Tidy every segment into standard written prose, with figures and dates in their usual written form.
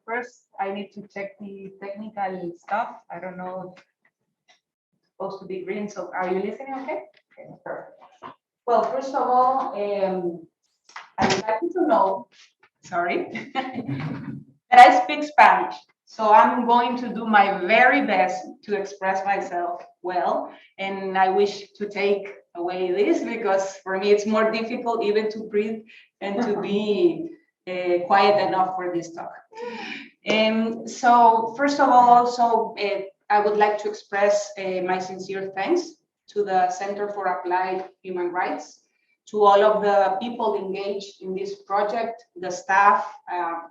first I need to check the technical stuff. I don't know, it's supposed to be green, so are you listening okay? Okay, perfect. Well, first of all, I would like you to know, sorry, that I speak Spanish. So I'm going to do my very best to express myself well. And I wish to take away this because for me it's more difficult even to breathe and to be quiet enough for this talk. So first of all, also, I would like to express my sincere thanks to the Center for Applied Human Rights, to all of the people engaged in this project, the staff,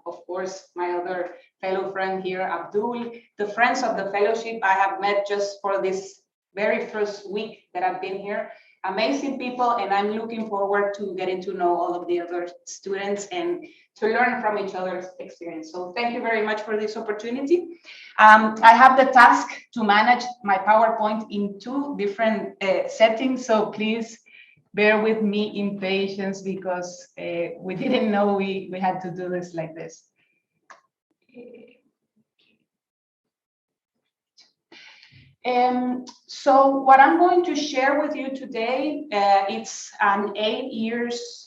of course, my other fellow friend here, Abdul, the friends of the fellowship I have met just for this very first week that I've been here. Amazing people, and I'm looking forward to getting to know all of the other students and to learn from each other's experience. So thank you very much for this opportunity. I have the task to manage my PowerPoint in 2 different settings, so please bear with me in patience because we didn't know we had to do this like this. So what I'm going to share with you today, it's an 8 years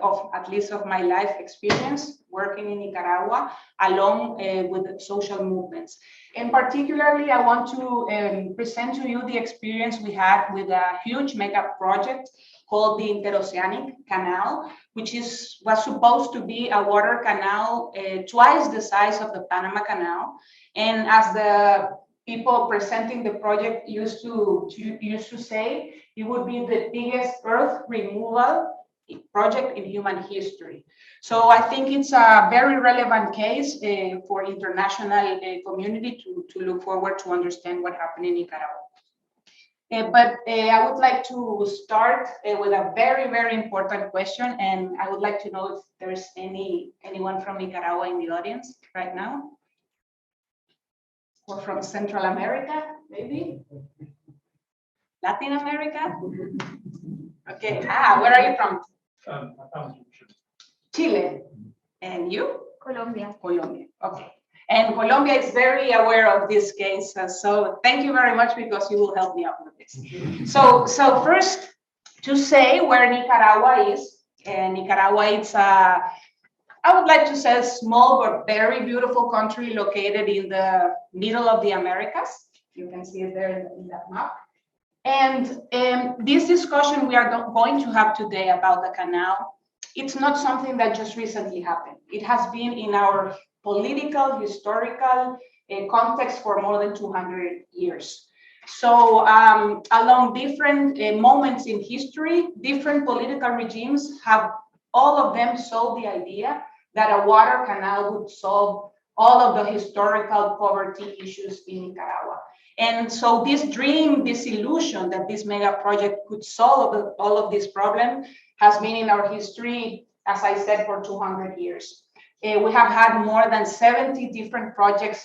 of at least of my life experience working in Nicaragua along with the social movements. And particularly, I want to present to you the experience we had with a huge mega project called the Interoceanic Canal, which was supposed to be a water canal twice the size of the Panama Canal. And as the people presenting the project used to say, it would be the biggest earth removal project in human history. So I think it's a very relevant case for international community to look forward to understand what happened in Nicaragua. But I would like to start with a very, very important question, and I would like to know if there's anyone from Nicaragua in the audience right now, or from Central America, maybe, Latin America. Okay. Where are you from? Chile. And you? Colombia. Colombia. Okay. And Colombia is very aware of this case. So thank you very much because you will help me out with this. So first, to say where Nicaragua is. Nicaragua is I would like to say a small but very beautiful country located in the middle of the Americas. You can see it there in that map. And this discussion we are going to have today about the canal, it's not something that just recently happened. It has been in our political, historical context for more than 200 years. So along different moments in history, different political regimes have all of them sold the idea that a water canal would solve all of the historical poverty issues in Nicaragua. And so this dream, this illusion that this mega project could solve all of these problems has been in our history, as I said, for 200 years. We have had more than 70 different projects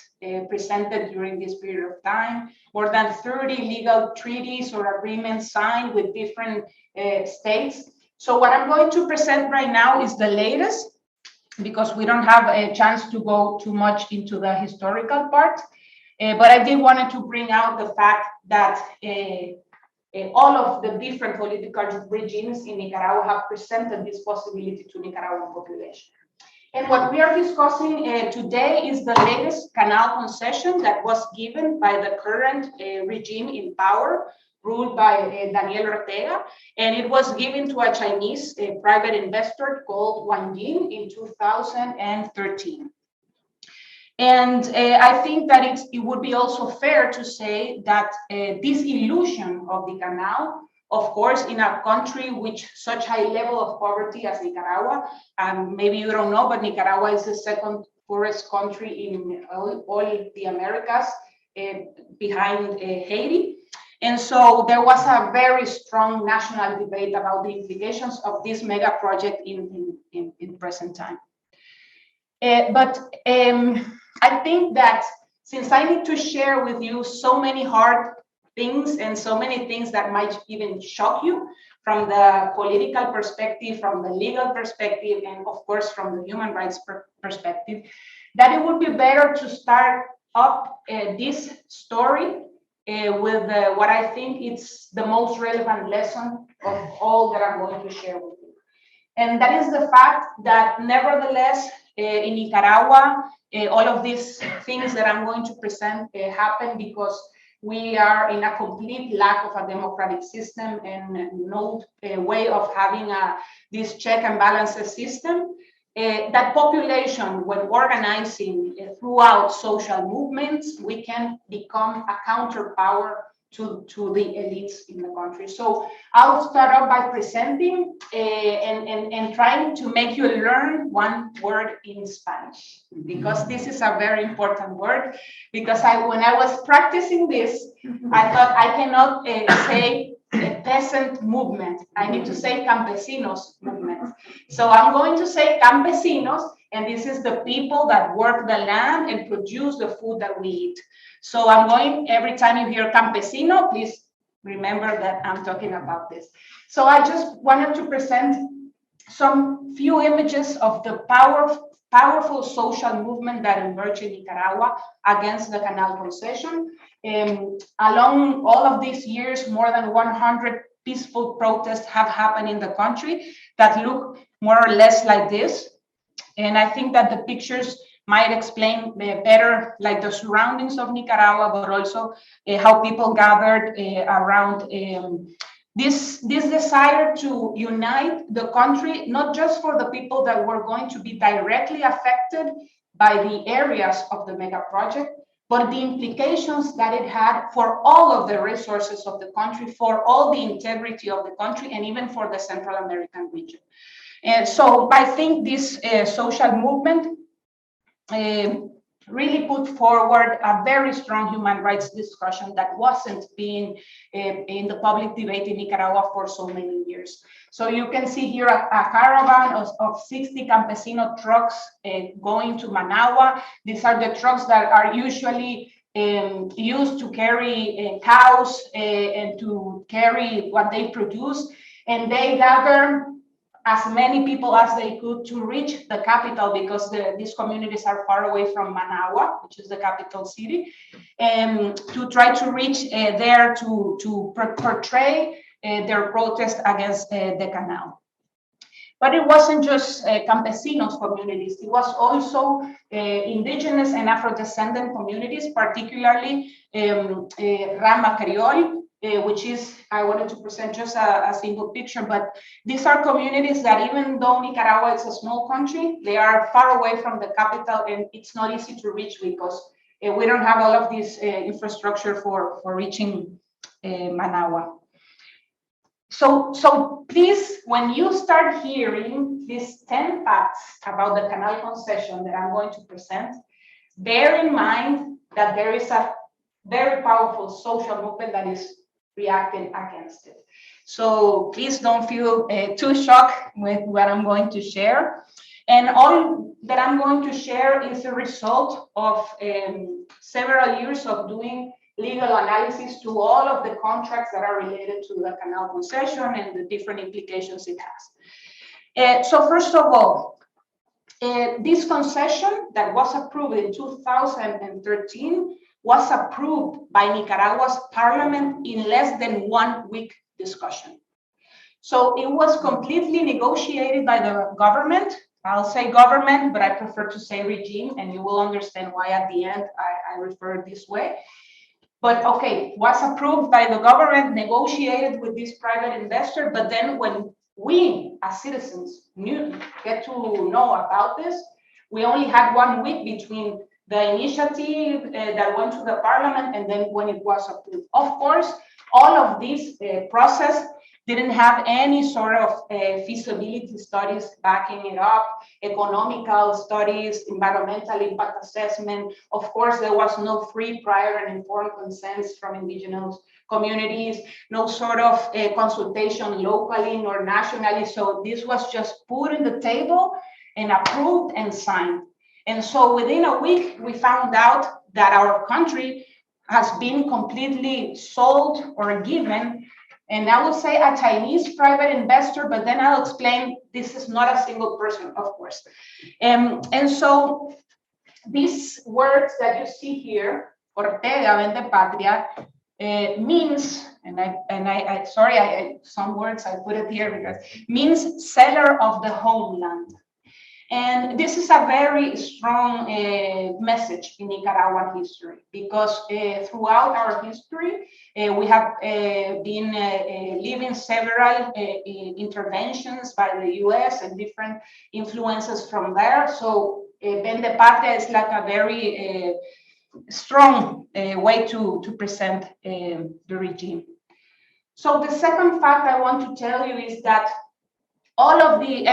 presented during this period of time, more than 30 legal treaties or agreements signed with different states. So what I'm going to present right now is the latest, because we don't have a chance to go too much into the historical part. But I did wanted to bring out the fact that all of the different political regimes in Nicaragua have presented this possibility to Nicaraguan population. And what we are discussing today is the latest canal concession that was given by the current regime in power, ruled by Daniel Ortega, and it was given to a Chinese private investor called Wang Jin in 2013. And I think that it would be also fair to say that this illusion of the canal, of course, in a country with such high level of poverty as Nicaragua, maybe you don't know, but Nicaragua is the second poorest country in all the Americas, behind Haiti. And so there was a very strong national debate about the implications of this mega project in present time. But I think that since I need to share with you so many hard things and so many things that might even shock you from the political perspective, from the legal perspective, and of course from the human rights perspective, that it would be better to start up this story with what I think it's the most relevant lesson of all that I'm going to share with you. And that is the fact that nevertheless, in Nicaragua, all of these things that I'm going to present happen because we are in a complete lack of a democratic system and no way of having this check and balances system. That population, when organizing throughout social movements, we can become a counterpower to the elites in the country. So I'll start off by presenting and trying to make you learn one word in Spanish, because this is a very important word. Because when I was practicing this, I thought I cannot say peasant movement. I need to say campesinos movement. So I'm going to say campesinos, and this is the people that work the land and produce the food that we eat. So I'm going, every time you hear campesino, please remember that I'm talking about this. So I just wanted to present some few images of the powerful social movement that emerged in Nicaragua against the canal concession. Along all of these years, more than 100 peaceful protests have happened in the country that look more or less like this. And I think that the pictures might explain better like the surroundings of Nicaragua, but also how people gathered around this desire to unite the country, not just for the people that were going to be directly affected by the areas of the mega project, but the implications that it had for all of the resources of the country, for all the integrity of the country, and even for the Central American region. So I think this social movement really put forward a very strong human rights discussion that wasn't being in the public debate in Nicaragua for so many years. So you can see here a caravan of 60 campesino trucks going to Managua. These are the trucks that are usually used to carry cows and to carry what they produce. And they gather as many people as they could to reach the capital, because these communities are far away from Managua, which is the capital city, and to try to reach there to portray their protest against the canal. But it wasn't just campesinos communities, it was also indigenous and Afro-descendant communities, particularly Rama Creole, which is, I wanted to present just a single picture, but these are communities that even though Nicaragua is a small country, they are far away from the capital and it's not easy to reach because we don't have all of this infrastructure for reaching Managua. So please, when you start hearing these 10 facts about the canal concession that I'm going to present, bear in mind that there is a very powerful social movement that is reacting against it. So please don't feel too shocked with what I'm going to share. And all that I'm going to share is a result of several years of doing legal analysis to all of the contracts that are related to the canal concession and the different implications it has. So first of all, this concession that was approved in 2013 was approved by Nicaragua's parliament in less than 1 week discussion. So it was completely negotiated by the government. I'll say government, but I prefer to say regime, and you will understand why at the end I refer this way. But okay, was approved by the government, negotiated with this private investor, but then when we as citizens get to know about this, we only had 1 week between the initiative that went to the parliament and then when it was approved. Of course, all of this process didn't have any sort of feasibility studies backing it up, economical studies, environmental impact assessment. Of course, there was no free, prior, and informed consent from indigenous communities, no sort of consultation locally nor nationally. So this was just put on the table and approved and signed. And so within a week, we found out that our country has been completely sold or given, and I will say a Chinese private investor, but then I'll explain this is not a single person, of course. And so these words that you see here, Ortega, Vende Patria, means, some words I put it here because means seller of the homeland. And this is a very strong message in Nicaraguan history because throughout our history, we have been living several interventions by the US and different influences from there. So Vende Patria is like a very strong way to present the regime. So the second fact I want to tell you is that all of the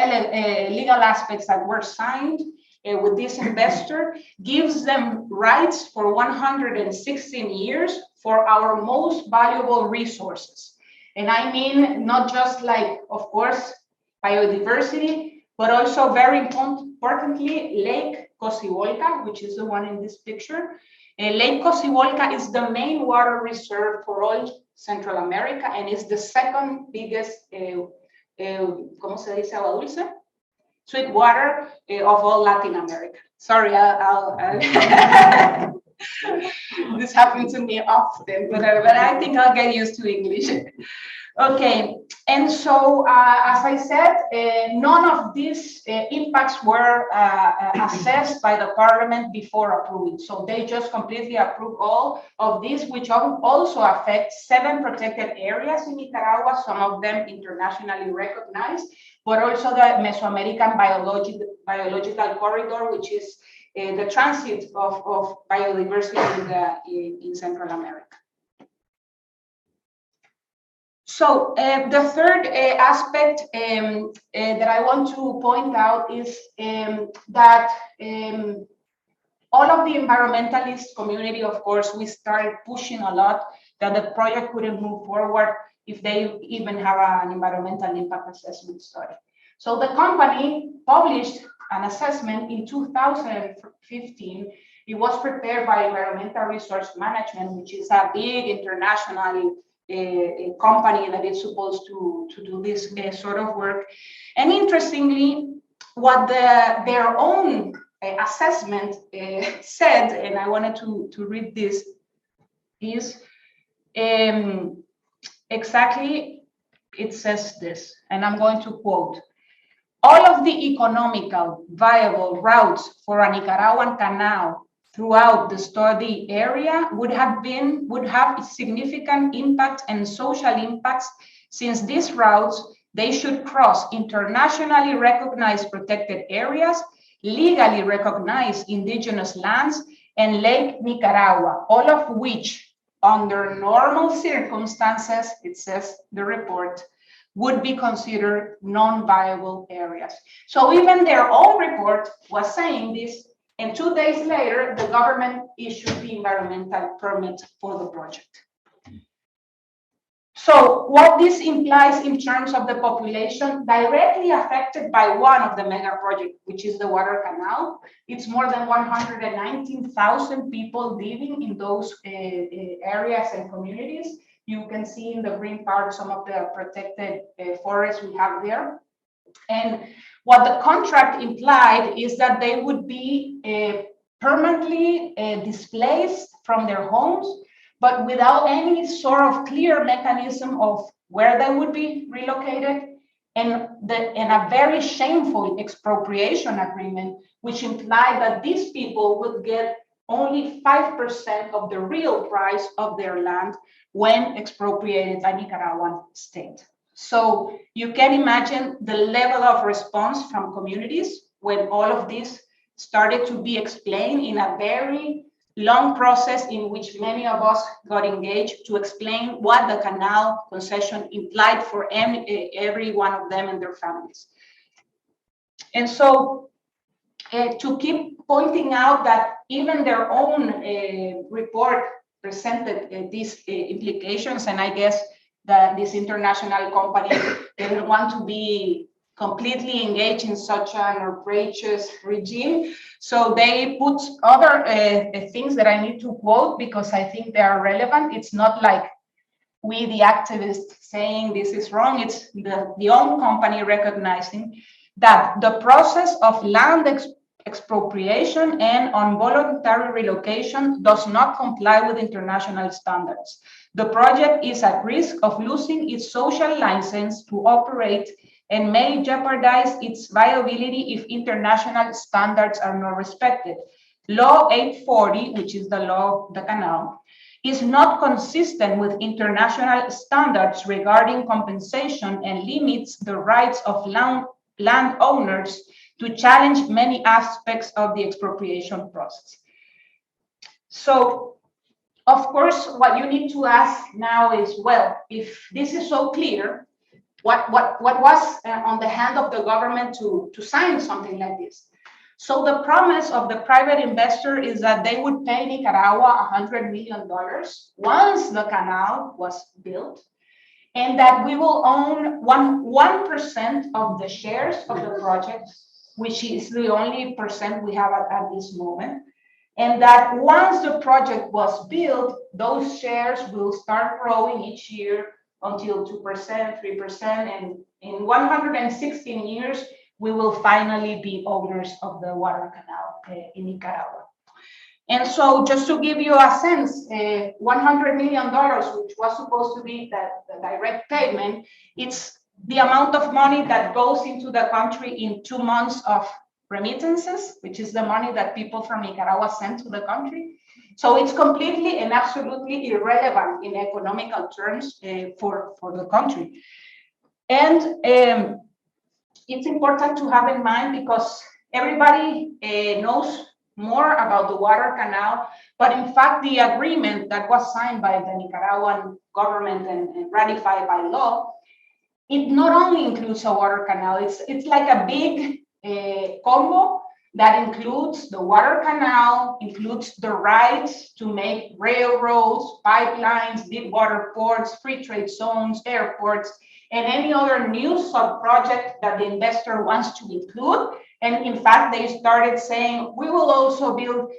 legal aspects that were signed with this investor gives them rights for 116 years for our most valuable resources. And I mean, not just like, of course, biodiversity, but also very importantly, Lake Cocibolca, which is the one in this picture. Lake Cocibolca is the main water reserve for all Central America and is the second biggest ¿cómo se dice agua dulce? Sweet water of all Latin America. Sorry, this happens to me often, but I think I'll get used to English. Okay, and so as I said, none of these impacts were assessed by the parliament before approving. So they just completely approved all of these, which also affect 7 protected areas in Nicaragua, some of them internationally recognized, but also the Mesoamerican biological corridor, which is the transit of biodiversity in Central America. So the third aspect that I want to point out is that all of the environmentalist community, of course, we started pushing a lot that the project couldn't move forward if they even have an environmental impact assessment study. So the company published an assessment in 2015. It was prepared by Environmental Resource Management, which is a big international a company that is supposed to do this sort of work. And interestingly, what their own assessment said, and I wanted to read this, is exactly, it says this, and I'm going to quote: all of the economical viable routes for a Nicaraguan canal throughout the study area would have significant impact and social impacts, since these routes, they should cross internationally recognized protected areas, legally recognized indigenous lands, and Lake Nicaragua, all of which, under normal circumstances, it says the report, would be considered non-viable areas. So even their own report was saying this, and 2 days later, the government issued the environmental permit for the project. So what this implies in terms of the population directly affected by one of the mega projects, which is the water canal, it's more than 119,000 people living in those areas and communities. You can see in the green part some of the protected forests we have there. And what the contract implied is that they would be permanently displaced from their homes, but without any sort of clear mechanism of where they would be relocated, and a very shameful expropriation agreement, which implied that these people would get only 5% of the real price of their land when expropriated by Nicaraguan state. So you can imagine the level of response from communities when all of this started to be explained in a very long process in which many of us got engaged to explain what the canal concession implied for every one of them and their families. And so to keep pointing out that even their own report presented these implications, and I guess that this international company didn't want to be completely engaged in such an outrageous regime. So they put other things that I need to quote because I think they are relevant. It's not like we, the activists, saying this is wrong. It's the own company recognizing that the process of land expropriation and on voluntary relocation does not comply with international standards. The project is at risk of losing its social license to operate and may jeopardize its viability if international standards are not respected. Law 840, which is the law of the canal, is not consistent with international standards regarding compensation and limits the rights of landowners to challenge many aspects of the expropriation process. So, of course, what you need to ask now is, well, if this is so clear, what was on the hand of the government to sign something like this? So the promise of the private investor is that they would pay Nicaragua $100 million once the canal was built, and that we will own 1% of the shares of the project, which is the only percent we have at this moment. And that once the project was built, those shares will start growing each year until 2%, 3%, and in 116 years, we will finally be owners of the water canal in Nicaragua. And so just to give you a sense, $100 million, which was supposed to be the direct payment, it's the amount of money that goes into the country in 2 months of remittances, which is the money that people from Nicaragua send to the country. So it's completely and absolutely irrelevant in economical terms for the country. And it's important to have in mind because everybody knows more about the water canal, but in fact, the agreement that was signed by the Nicaraguan government and ratified by law, it not only includes a water canal, it's like a big combo that includes the water canal, includes the rights to make railroads, pipelines, deep water ports, free trade zones, airports, and any other new sub-project that the investor wants to include. And in fact, they started saying, we will also build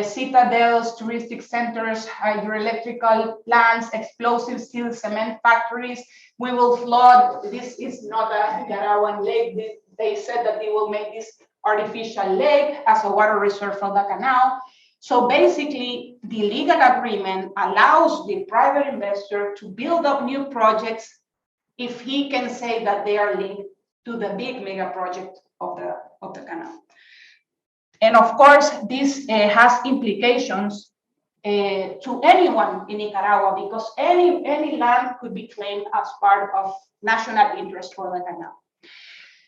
citadels, touristic centers, hydroelectrical plants, explosive steel cement factories. We will flood. This is not a Nicaraguan lake. They said that they will make this artificial lake as a water reserve for the canal. So basically, the legal agreement allows the private investor to build up new projects if he can say that they are linked to the big mega project of the canal. And of course, this has implications to anyone in Nicaragua because any land could be claimed as part of national interest for the canal.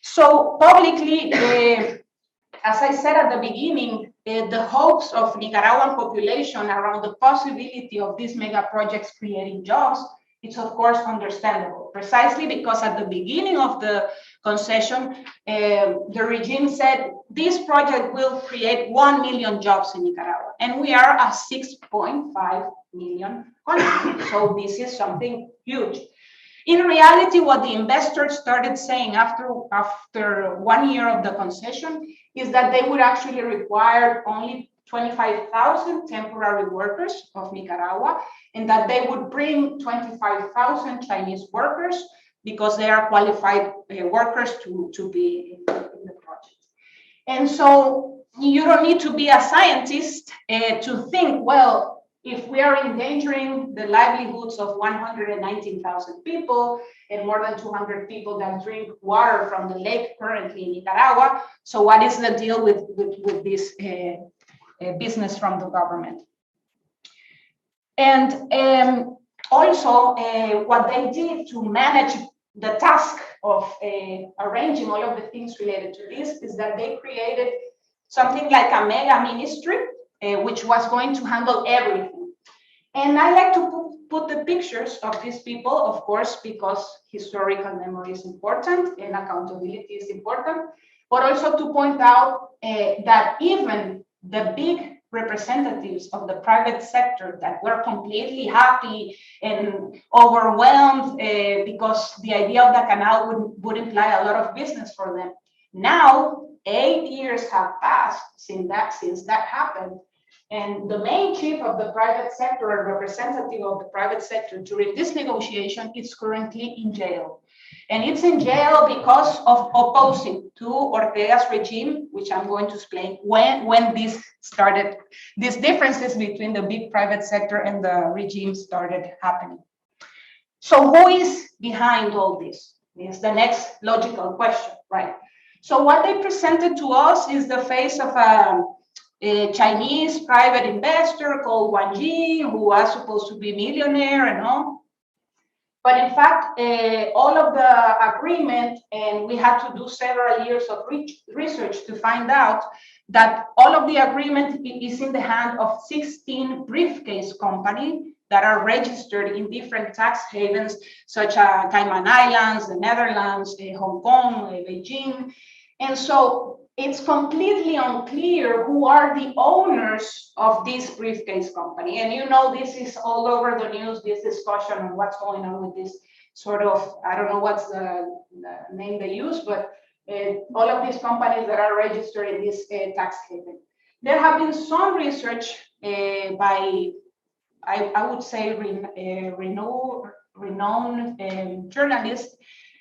So publicly, as I said at the beginning, the hopes of Nicaraguan population around the possibility of these mega projects creating jobs, it's of course understandable, precisely because at the beginning of the concession, the regime said this project will create 1 million jobs in Nicaragua, and we are a 6.5 million country. So this is something huge. In reality, what the investors started saying after 1 year of the concession is that they would actually require only 25,000 temporary workers of Nicaragua, and that they would bring 25,000 Chinese workers because they are qualified workers to be in the project. And so you don't need to be a scientist to think, well, if we are endangering the livelihoods of 119,000 people and more than 200 people that drink water from the lake currently in Nicaragua, so what is the deal with this business from the government? And also what they did to manage the task of arranging all of the things related to this is that they created something like a mega ministry, which was going to handle everything. And I like to put the pictures of these people, of course, because historical memory is important and accountability is important, but also to point out that even the big representatives of the private sector that were completely happy and overwhelmed because the idea of the canal would imply a lot of business for them. Now, 8 years have passed since that happened, And the main chief of the private sector, or representative of the private sector during this negotiation, is currently in jail. And it's in jail because of opposing to Ortega's regime, which I'm going to explain when this started, these differences between the big private sector and the regime started happening. So who is behind all this? Is the next logical question, right? So what they presented to us is the face of a Chinese private investor called Wang Yi, who was supposed to be millionaire and all. But in fact, all of the agreement, and we had to do several years of research to find out that all of the agreement is in the hand of 16 briefcase companies that are registered in different tax havens, such as Cayman Islands, the Netherlands, Hong Kong, Beijing. And so it's completely unclear who are the owners of this briefcase company. And you know, this is all over the news, this discussion on what's going on with this sort of, I don't know what's the name they use, but all of these companies that are registered in this tax haven. There have been some research by, I would say, renowned journalists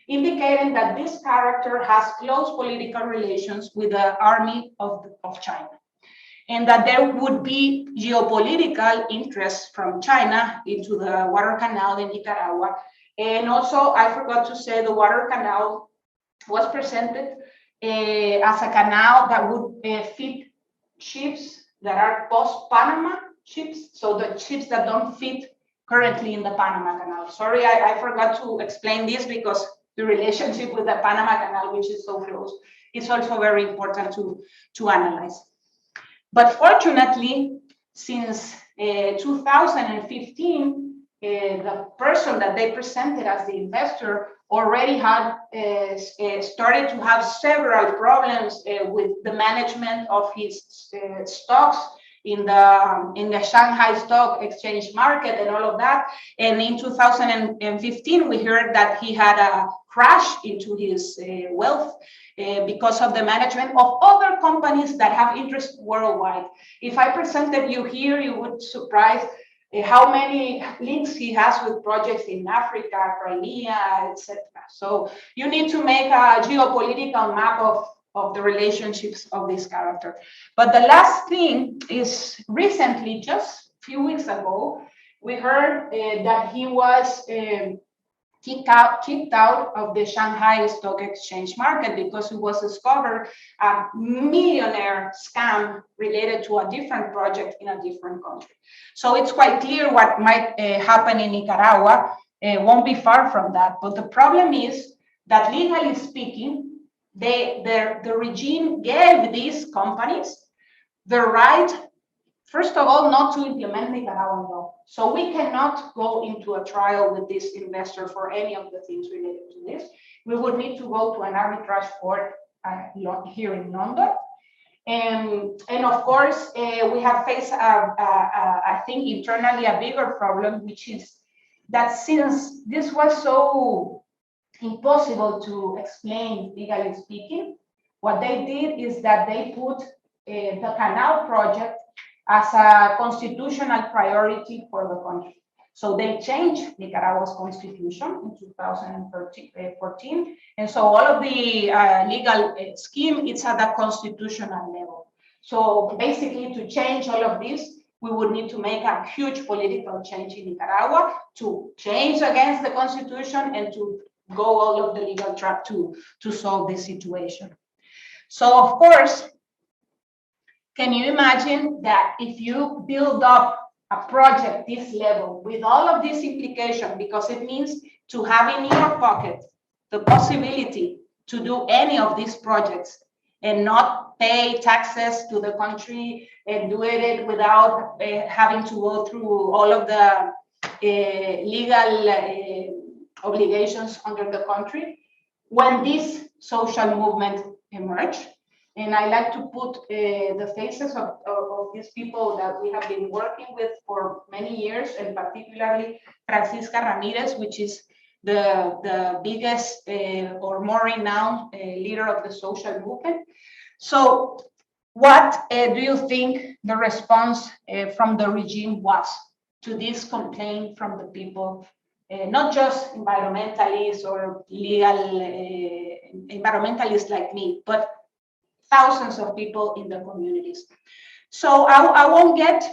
indicating that this character has close political relations with the army of China, and that there would be geopolitical interests from China into the water canal in Nicaragua. And also, I forgot to say, the water canal was presented as a canal that would fit ships that are post-Panama ships, so the ships that don't fit currently in the Panama Canal. Sorry, I forgot to explain this because the relationship with the Panama Canal, which is so close, is also very important to analyze. But fortunately, since 2015, the person that they presented as the investor already had started to have several problems with the management of his stocks in the Shanghai Stock Exchange market and all of that. And in 2015, we heard that he had a crash into his wealth because of the management of other companies that have interest worldwide. If I presented you here, you would surprise how many links he has with projects in Africa, Crimea, etc. So you need to make a geopolitical map of the relationships of this character. But the last thing is recently, just a few weeks ago, we heard that he was kicked out of the Shanghai Stock Exchange market because it was discovered a millionaire scam related to a different project in a different country. So it's quite clear what might happen in Nicaragua. Won't be far from that. But the problem is that, legally speaking, the regime gave these companies the right, first of all, not to implement Nicaraguan law. So we cannot go into a trial with this investor for any of the things related to this. We would need to go to an arbitrage court here in London. And of course, we have faced, I think, internally a bigger problem, which is that since this was so impossible to explain, legally speaking, what they did is that they put the canal project as a constitutional priority for the country. So they changed Nicaragua's constitution in 2014. And so all of the legal scheme, it's at the constitutional level. So basically, to change all of this, we would need to make a huge political change in Nicaragua to change against the constitution and to go all of the legal track to solve this situation. So of course, can you imagine that if you build up a project this level with all of this implication, because it means to have in your pocket the possibility to do any of these projects and not pay taxes to the country and do it without having to go through all of the legal obligations under the country, when this social movement emerged. And I like to put the faces of these people that we have been working with for many years, and particularly Francisca Ramirez, which is the biggest or more renowned leader of the social movement. So What do you think the response from the regime was to this complaint from the people, not just environmentalists or legal environmentalists like me, but thousands of people in the communities? So I won't get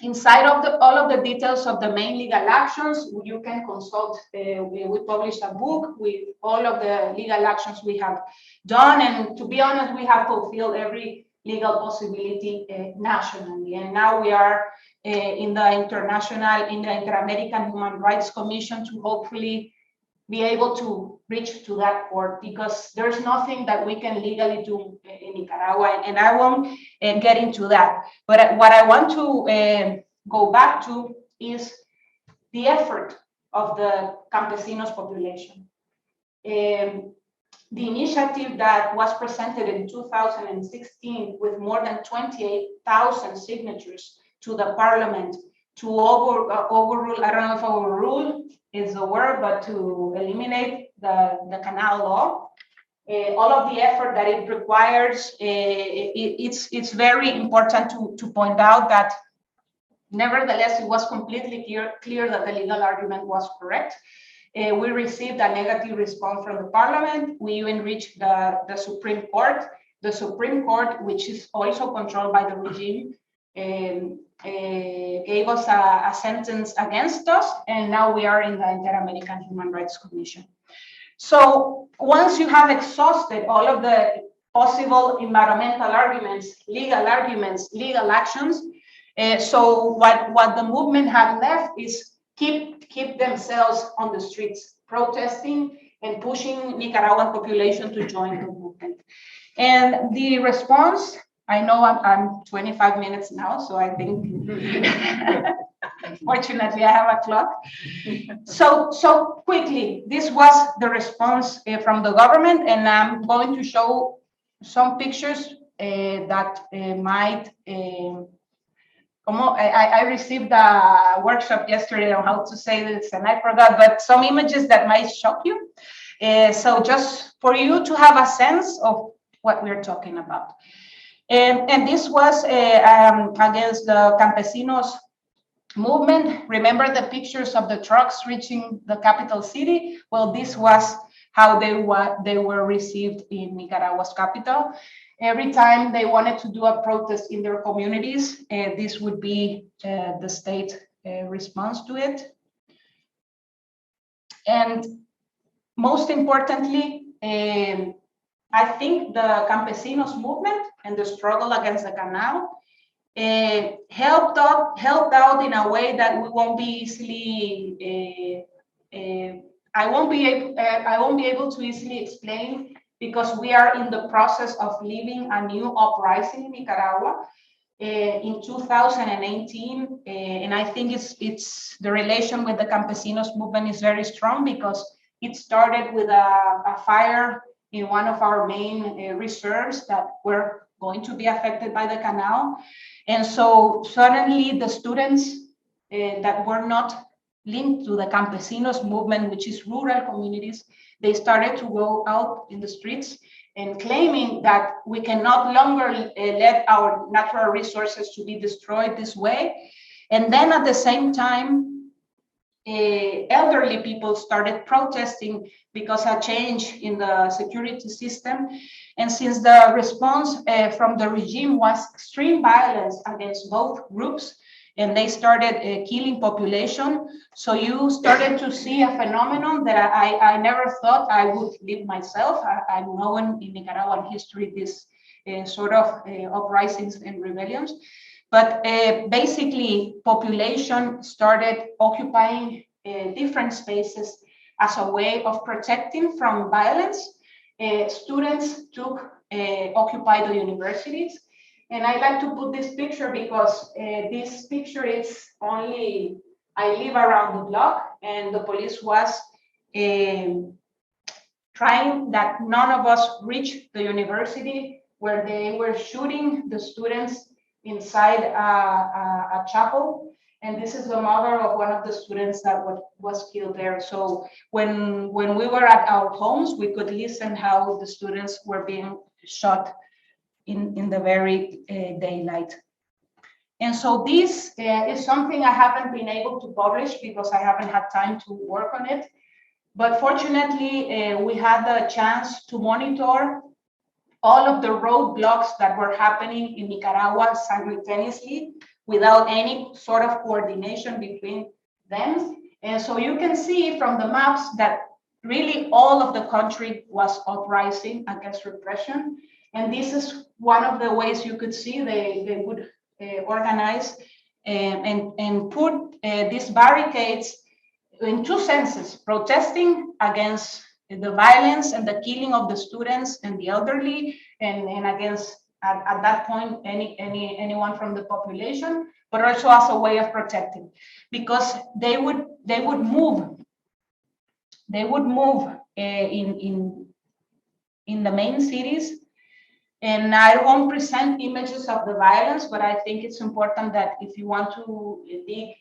inside of all of the details of the main legal actions. You can consult, we published a book with all of the legal actions we have done. And to be honest, we have fulfilled every legal possibility nationally. And now we are in the Inter-American Human Rights Commission to hopefully be able to reach to that court, because there's nothing that we can legally do in Nicaragua, and I won't get into that. But what I want to go back to is the effort of the campesinos population. The initiative that was presented in 2016 with more than 28,000 signatures to the parliament to overrule, I don't know if overrule is the word, but to eliminate the canal law. All of the effort that it requires, it's very important to point out that nevertheless, it was completely clear that the legal argument was correct. We received a negative response from the parliament. We even reached the Supreme Court. The Supreme Court, which is also controlled by the regime, gave us a sentence against us, and now we are in the Inter-American Human Rights Commission. So once you have exhausted all of the possible environmental arguments, legal actions, so what the movement had left is keep themselves on the streets, protesting and pushing Nicaraguan population to join the movement. And the response, I know I'm 25 minutes now, so I think, fortunately, I have a clock. So quickly, this was the response from the government, and I'm going to show some pictures that might. I received a workshop yesterday on how to say this, and I forgot, but some images that might shock you. So just for you to have a sense of what we're talking about. And this was against the campesinos movement. Remember the pictures of the trucks reaching the capital city? Well, this was how they were received in Nicaragua's capital. Every time they wanted to do a protest in their communities, this would be the state response to it. And most importantly, I think the campesinos movement and the struggle against the canal helped out in a way that we won't be easily. I won't be able to easily explain, because we are in the process of living a new uprising in Nicaragua in 2018, and I think it's the relation with the campesinos movement is very strong, because it started with a fire in one of our main reserves that were going to be affected by the canal. And so suddenly the students that were not linked to the campesinos movement, which is rural communities, they started to go out in the streets and claiming that we can no longer let our natural resources to be destroyed this way. And then at the same time, elderly people started protesting because a change in the security system. And since the response from the regime was extreme violence against both groups, and they started killing population, so you started to see a phenomenon that I never thought I would live myself. I know in Nicaraguan history this sort of uprisings and rebellions. But basically, population started occupying different spaces as a way of protecting from violence. Students occupied the universities. And I like to put this picture because this picture is only, I live around the block, and the police was trying that none of us reach the university, where they were shooting the students inside a chapel. And this is the mother of one of the students that was killed there. So when we were at our homes, we could listen how the students were being shot in the very daylight. And so this is something I haven't been able to publish because I haven't had time to work on it. But fortunately, we had the chance to monitor all of the roadblocks that were happening in Nicaragua simultaneously without any sort of coordination between them. And so you can see from the maps that really all of the country was uprising against repression. And this is one of the ways you could see they would organize and put these barricades in two senses, protesting against the violence and the killing of the students and the elderly, and against, at that point, anyone from the population, but also as a way of protecting, because they would move in the main cities. And I won't present images of the violence, but I think it's important that if you want to dig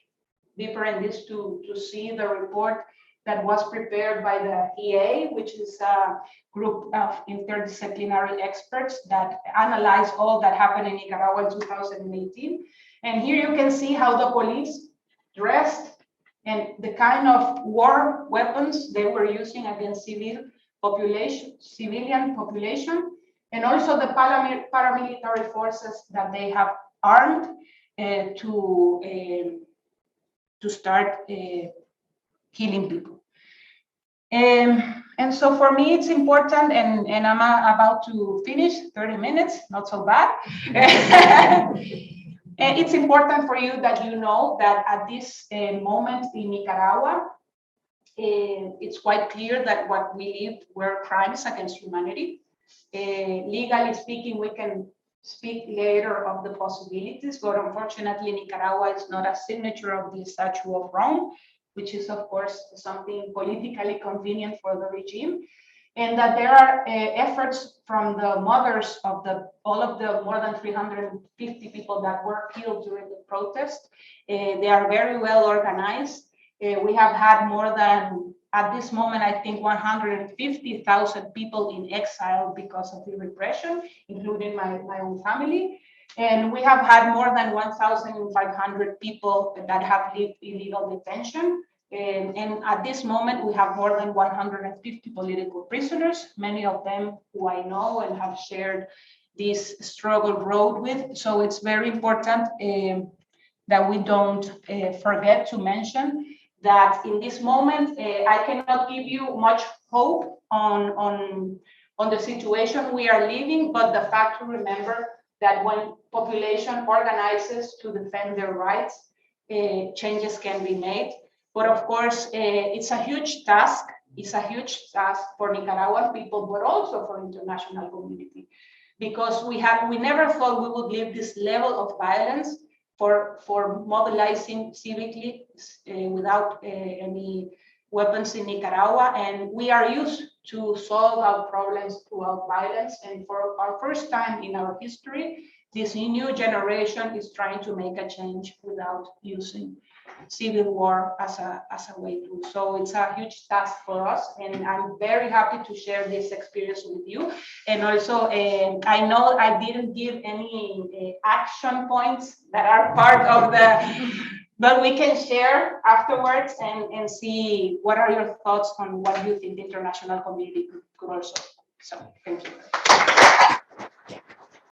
deeper in this to see the report that was prepared by the EA, which is a group of interdisciplinary experts that analyze all that happened in Nicaragua in 2018. And here you can see how the police dressed and the kind of war weapons they were using against civilian population, and also the paramilitary forces that they have armed to start killing people. And so for me, it's important, and I'm about to finish, 30 minutes, not so bad. And it's important for you that you know that at this moment in Nicaragua, it's quite clear that what we lived were crimes against humanity. Legally speaking, we can speak later of the possibilities, but unfortunately, Nicaragua is not a signature of the Statue of Rome, which is, of course, something politically convenient for the regime, and that there are efforts from the mothers of all of the more than 350 people that were killed during the protest. They are very well organized. We have had more than, at this moment, I think 150,000 people in exile because of the repression, including my own family. And we have had more than 1,500 people that have lived illegal detention. And at this moment, we have more than 150 political prisoners, many of them who I know and have shared this struggle road with. So it's very important that we don't forget to mention that in this moment, I cannot give you much hope on the situation we are living, but the fact to remember that when population organizes to defend their rights, changes can be made. But of course, it's a huge task. It's a huge task for Nicaraguan people, but also for international community, because we never thought we would live this level of violence for mobilizing civically without any weapons in Nicaragua. And we are used to solve our problems throughout violence. And for our first time in our history, this new generation is trying to make a change without using civil war as a way to. So it's a huge task for us, and I'm very happy to share this experience with you. And also, I know I didn't give any action points that are part of the, but we can share afterwards and see what are your thoughts on what you think the international community could also. So thank you.